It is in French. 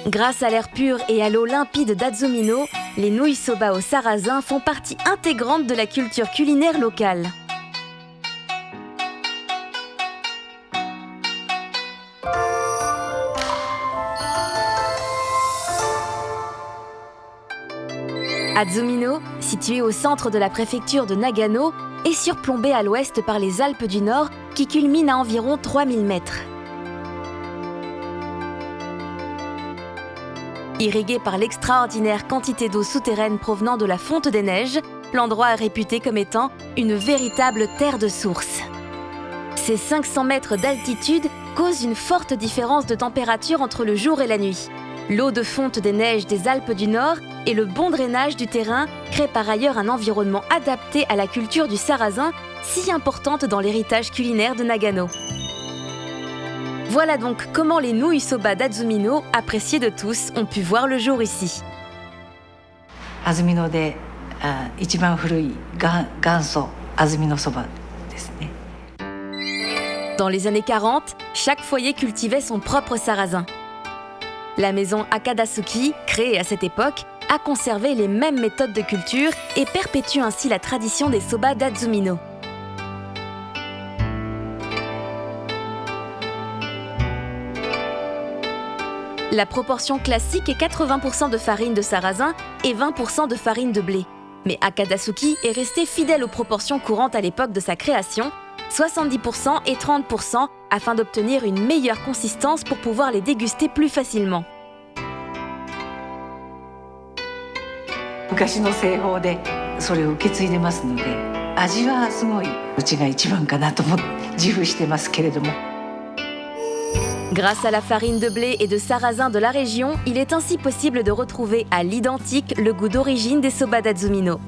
Grâce à l'air pur et à l'eau limpide d'Azumino, les nouilles soba au sarrasin font partie intégrante de la culture culinaire locale. Azumino, situé au centre de la préfecture de Nagano, est surplombé à l'ouest par les Alpes du Nord qui culminent à environ 3000 mètres. Irrigué par l'extraordinaire quantité d'eau souterraine provenant de la fonte des neiges, l'endroit est réputé comme étant une véritable terre de source. Ces 500 mètres d'altitude causent une forte différence de température entre le jour et la nuit. L'eau de fonte des neiges des Alpes du Nord et le bon drainage du terrain créent par ailleurs un environnement adapté à la culture du sarrasin, si importante dans l'héritage culinaire de Nagano. Voilà donc comment les nouilles soba d'Azumino, appréciées de tous, ont pu voir le jour ici. Azumino で一番古い元祖安曇野そばですね。Dans les années 40, chaque foyer cultivait son propre sarrasin. La maison Akadasuki, créée à cette époque, a conservé les mêmes méthodes de culture et perpétue ainsi la tradition des soba d'Azumino. La proportion classique est 80% de farine de sarrasin et 20% de farine de blé. Mais Akadasuki est resté fidèle aux proportions courantes à l'époque de sa création, 70% et 30%, afin d'obtenir une meilleure consistance pour pouvoir les déguster plus facilement. 昔の製法でそれを受け継いでますので、味はすごいうちが一番かなと思って自負してますけれども。Grâce à la farine de blé et de sarrasin de la région, il est ainsi possible de retrouver à l'identique le goût d'origine des soba d'Azumino.